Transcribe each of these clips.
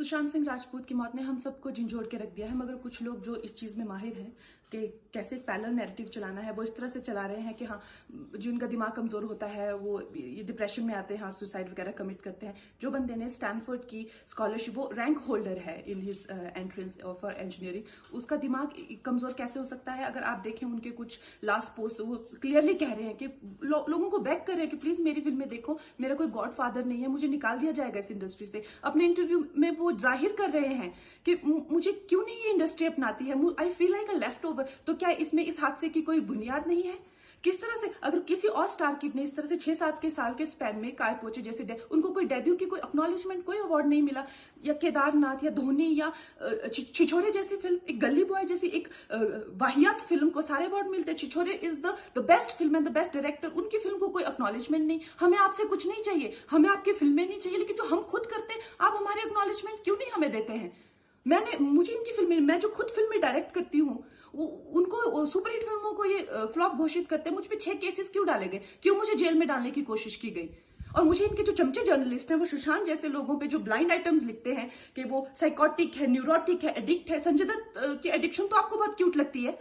सुशांत सिंह राजपूत की मौत ने हम सबको झंझोड़ के रख दिया है, मगर कुछ लोग जो इस चीज़ में माहिर हैं कि कैसे पैरेलल नैरेटिव चलाना है, वो इस तरह से चला रहे हैं कि हाँ, जिनका दिमाग कमज़ोर होता है वो ये डिप्रेशन में आते हैं और सुसाइड वगैरह कमिट करते हैं। जो बंदे ने स्टैनफोर्ड की स्कॉलरशिप, वो रैंक होल्डर है in his entrance for engineering, उसका दिमाग कमज़ोर कैसे हो सकता है? अगर आप देखें उनके कुछ लास्ट पोस्ट, वो क्लियरली कह रहे हैं कि लोगों को बैक कर रहे हैं कि प्लीज़ मेरी फिल्में देखो, मेरा कोई गॉड फादर नहीं है, मुझे निकाल दिया जाएगा इस इंडस्ट्री से। अपने इंटरव्यू में वो जाहिर कर रहे हैं कि मुझे क्यों नहीं ये इंडस्ट्री अपनाती है, I feel like a left over. तो क्या इसमें इस हादसे की कोई बुनियाद नहीं है? किस तरह से अगर किसी और स्टार किड ने इस तरह से 6-7 के साल के स्पैन में काय पोचे जैसे उनको कोई डेब्यू की कोई एक्नॉलेजमेंट, कोई अवार्ड नहीं मिला, या केदारनाथ या धोनी या छिछोरे जैसी फिल्म, एक गली बॉय जैसी एक वाहियात फिल्म को सारे अवार्ड मिलते हैं। Chhichhore is the best film and the best director, उनकी फिल्म को कोई एक्नॉलेजमेंट नहीं। हमें आपसे कुछ नहीं चाहिए, हमें आपकी फिल्में नहीं चाहिए, लेकिन जो हम खुद करते हैं आप हमारे एक्नॉलेजमेंट क्यों नहीं हमें देते हैं? मुझे इनकी फिल्में, मैं जो खुद फिल्में डायरेक्ट करती हूँ, उनको सुपरहिट फिल्मों को ये फ्लॉप घोषित करते हैं। मुझ पे 6 केसेस क्यों डाले गए, क्यों मुझे जेल में डालने की कोशिश की गई? और मुझे इनके जो चमचे जर्नलिस्ट हैं, वो सुशांत जैसे लोगों पे जो ब्लाइंड आइटम्स लिखते हैं कि वो साइकोटिक है, न्यूरोटिक है, एडिक्ट है। संजय दत्त की एडिक्शन तो आपको बहुत क्यूट लगती है।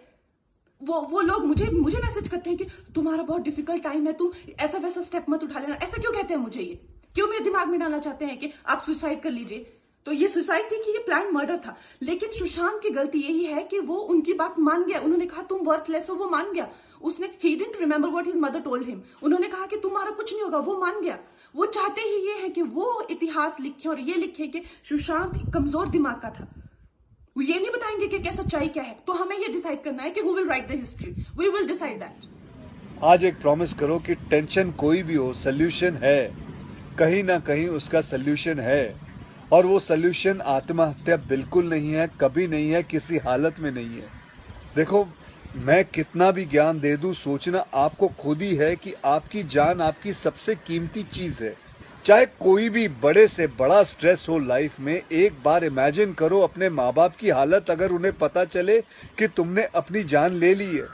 वो लोग मुझे मैसेज करते हैं कि तुम्हारा बहुत डिफिकल्ट टाइम है, तुम ऐसा वैसा स्टेप मत उठा लेना। ऐसा क्यों कहते हैं मुझे? ये क्यों मेरे दिमाग में डालना चाहते हैं कि आप सुसाइड कर लीजिए? तो ये सुसाइड थी कि ये प्लान मर्डर था? लेकिन सुशांत की गलती यही है कि वो उनकी बात मान गया। उन्होंने कहा तुम वर्थलेस हो, वो मान गया। उसने he didn't remember what his mother told him. उन्होंने कहा कि तुम्हारा कुछ नहीं होगा, वो मान गया। वो चाहते ही ये है कि वो इतिहास लिखे और ये लिखे कि सुशांत कमजोर दिमाग का था। वो ये नहीं बताएंगे कि क्या सच्चाई क्या है। तो हमें ये डिसाइड करना है कि who will write the history, we will decide that. आज एक प्रॉमिस करो कि टेंशन कोई भी हो, सोल्यूशन है, कहीं ना कहीं उसका सोल्यूशन है। और वो सोल्यूशन आत्महत्या बिल्कुल नहीं है, कभी नहीं है, किसी हालत में नहीं है। देखो, मैं कितना भी ज्ञान दे दूं, सोचना आपको खुद ही है कि आपकी जान आपकी सबसे कीमती चीज है। चाहे कोई भी बड़े से बड़ा स्ट्रेस हो लाइफ में, एक बार इमेजिन करो अपने माँ बाप की हालत अगर उन्हें पता चले कि तुमने अपनी जान ले ली है,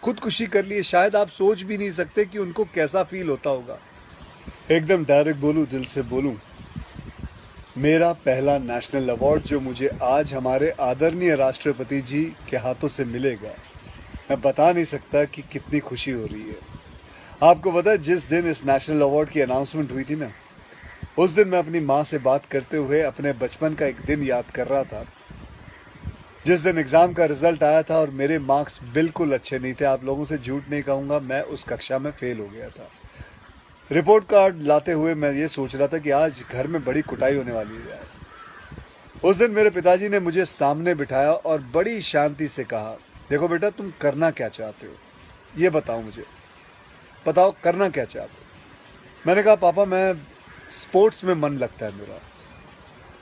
खुदकुशी कर ली है। शायद आप सोच भी नहीं सकते कि उनको कैसा फील होता होगा। एकदम डायरेक्ट बोलूं, दिल से बोलूं, मेरा पहला नेशनल अवार्ड जो मुझे आज हमारे आदरणीय राष्ट्रपति जी के हाथों से मिलेगा, मैं बता नहीं सकता कि कितनी खुशी हो रही है। आपको पता है, जिस दिन इस नेशनल अवार्ड की अनाउंसमेंट हुई थी ना, उस दिन मैं अपनी माँ से बात करते हुए अपने बचपन का एक दिन याद कर रहा था, जिस दिन एग्ज़ाम का रिजल्ट आया था और मेरे मार्क्स बिल्कुल अच्छे नहीं थे। आप लोगों से झूठ नहीं कहूँगा, मैं उस कक्षा में फेल हो गया था। रिपोर्ट कार्ड लाते हुए मैं ये सोच रहा था कि आज घर में बड़ी कुटाई होने वाली है। उस दिन मेरे पिताजी ने मुझे सामने बिठाया और बड़ी शांति से कहा, देखो बेटा, तुम करना क्या चाहते हो, ये बताओ मुझे, बताओ करना क्या चाहते हो। मैंने कहा, पापा, मैं स्पोर्ट्स में मन लगता है मेरा,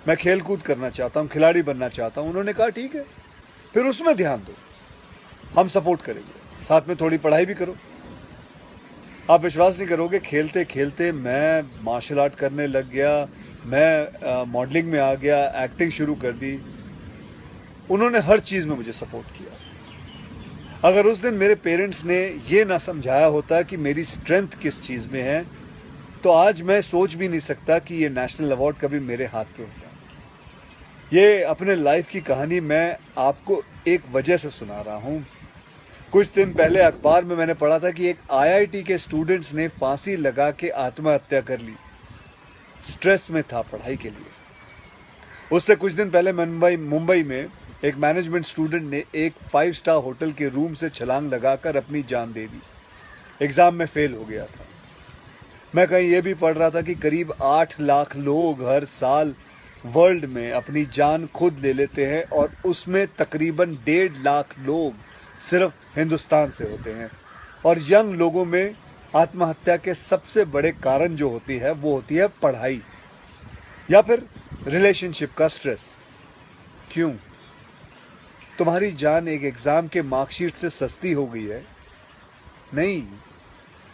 मैं खेल कूद करना चाहता हूँ, खिलाड़ी बनना चाहता हूँ। उन्होंने कहा, ठीक है, फिर उसमें ध्यान दो, हम सपोर्ट करेंगे, साथ में थोड़ी पढ़ाई भी करो। आप विश्वास नहीं करोगे, खेलते खेलते मैं मार्शल आर्ट करने लग गया, मैं मॉडलिंग में आ गया, एक्टिंग शुरू कर दी। उन्होंने हर चीज़ में मुझे सपोर्ट किया। अगर उस दिन मेरे पेरेंट्स ने ये ना समझाया होता कि मेरी स्ट्रेंथ किस चीज़ में है, तो आज मैं सोच भी नहीं सकता कि ये नेशनल अवार्ड कभी मेरे हाथ पे होता। ये अपने लाइफ की कहानी मैं आपको एक वजह से सुना रहा हूँ। कुछ दिन पहले अखबार में मैंने पढ़ा था कि एक आईआईटी के स्टूडेंट्स ने फांसी लगा के आत्महत्या कर ली। स्ट्रेस में था पढ़ाई के लिए। उससे कुछ दिन पहले मुंबई में एक मैनेजमेंट स्टूडेंट ने एक 5 स्टार होटल के रूम से छलांग लगाकर अपनी जान दे दी। एग्जाम में फेल हो गया था। मैं कहीं ये भी पढ़ रहा था कि करीब 8 लाख लोग हर साल वर्ल्ड में अपनी जान खुद ले लेते हैं, और उसमें तकरीबन 1.5 लाख लोग सिर्फ हिंदुस्तान से होते हैं। और यंग लोगों में आत्महत्या के सबसे बड़े कारण जो होती है, वो होती है पढ़ाई या फिर रिलेशनशिप का स्ट्रेस। क्यों? तुम्हारी जान एक एग्जाम के मार्कशीट से सस्ती हो गई है? नहीं।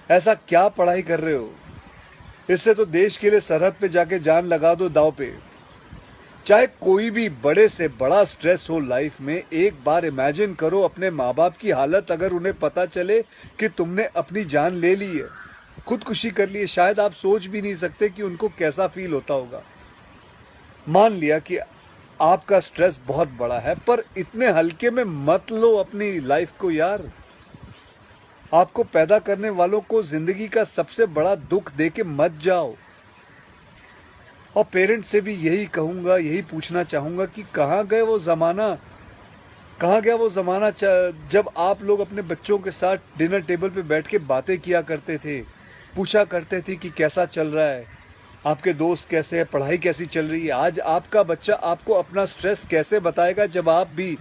ऐसा क्या पढ़ाई कर रहे हो? इससे तो देश के लिए सरहद पे जाके जान लगा दो दांव पे। चाहे कोई भी बड़े से बड़ा स्ट्रेस हो लाइफ में, एक बार इमेजिन करो अपने माँ बाप की हालत अगर उन्हें पता चले कि तुमने अपनी जान ले ली है, खुदकुशी कर लिए, शायद आप सोच भी नहीं सकते कि उनको कैसा फील होता होगा। मान लिया कि आपका स्ट्रेस बहुत बड़ा है, पर इतने हल्के में मत लो अपनी लाइफ को यार। आपको पैदा करने वालों को जिंदगी का सबसे बड़ा दुख दे के मत जाओ। और पेरेंट्स से भी यही कहूंगा, यही पूछना चाहूंगा कि कहाँ गए वो ज़माना, कहाँ गया वो ज़माना जब आप लोग अपने बच्चों के साथ डिनर टेबल पे बैठ के बातें किया करते थे, पूछा करते थे कि कैसा चल रहा है, आपके दोस्त कैसे हैं, पढ़ाई कैसी चल रही है। आज आपका बच्चा आपको अपना स्ट्रेस कैसे बताएगा जब आप भी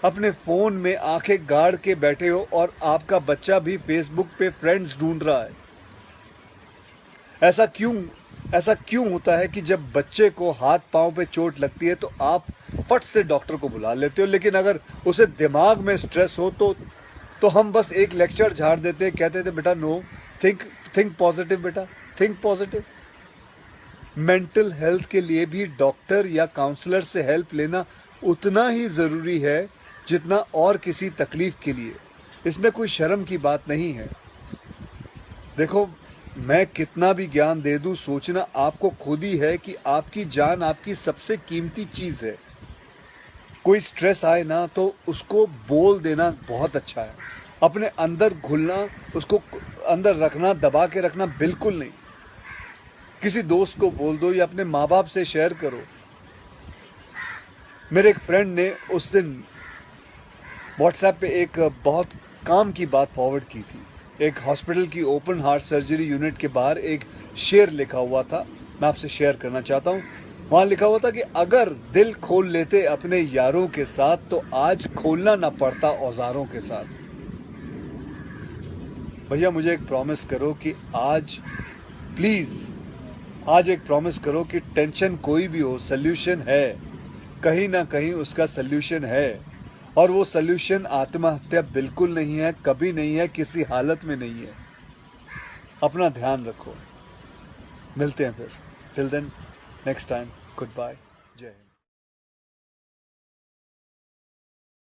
अपने फ़ोन में आंखें गाड़ के बैठे हो और आपका बच्चा भी फेसबुक पे फ्रेंड्स ढूंढ रहा है। ऐसा क्यों होता है कि जब बच्चे को हाथ पांव पे चोट लगती है तो आप फट से डॉक्टर को बुला लेते हो, लेकिन अगर उसे दिमाग में स्ट्रेस हो तो हम बस एक लेक्चर झाड़ देते, कहते थे बेटा नो, थिंक पॉजिटिव बेटा, थिंक पॉजिटिव। मेंटल हेल्थ के लिए भी डॉक्टर या काउंसलर से हेल्प लेना उतना ही ज़रूरी है जितना और किसी तकलीफ के लिए। इसमें कोई शर्म की बात नहीं है। देखो, मैं कितना भी ज्ञान दे दूं, सोचना आपको खुद ही है कि आपकी जान आपकी सबसे कीमती चीज़ है। कोई स्ट्रेस आए ना तो उसको बोल देना बहुत अच्छा है। अपने अंदर घुलना, उसको अंदर रखना, दबा के रखना बिल्कुल नहीं। किसी दोस्त को बोल दो या अपने माँ बाप से शेयर करो। मेरे एक फ्रेंड ने उस दिन व्हाट्सएप पे एक बहुत काम की बात फॉरवर्ड की थी। एक हॉस्पिटल की ओपन हार्ट सर्जरी यूनिट के बाहर एक शेर लिखा हुआ था, मैं आपसे शेयर करना चाहता हूँ। वहाँ लिखा हुआ था कि अगर दिल खोल लेते अपने यारों के साथ तो आज खोलना ना पड़ता औजारों के साथ। भैया मुझे एक प्रॉमिस करो कि आज प्लीज़ आज एक प्रॉमिस करो कि टेंशन कोई भी हो, सल्यूशन है, कहीं ना कहीं उसका सल्यूशन है। और वो सल्यूशन आत्महत्या बिल्कुल नहीं है, कभी नहीं है, किसी हालत में नहीं है। अपना ध्यान रखो। मिलते हैं फिर। Till then, next time, goodbye, Jai Hind.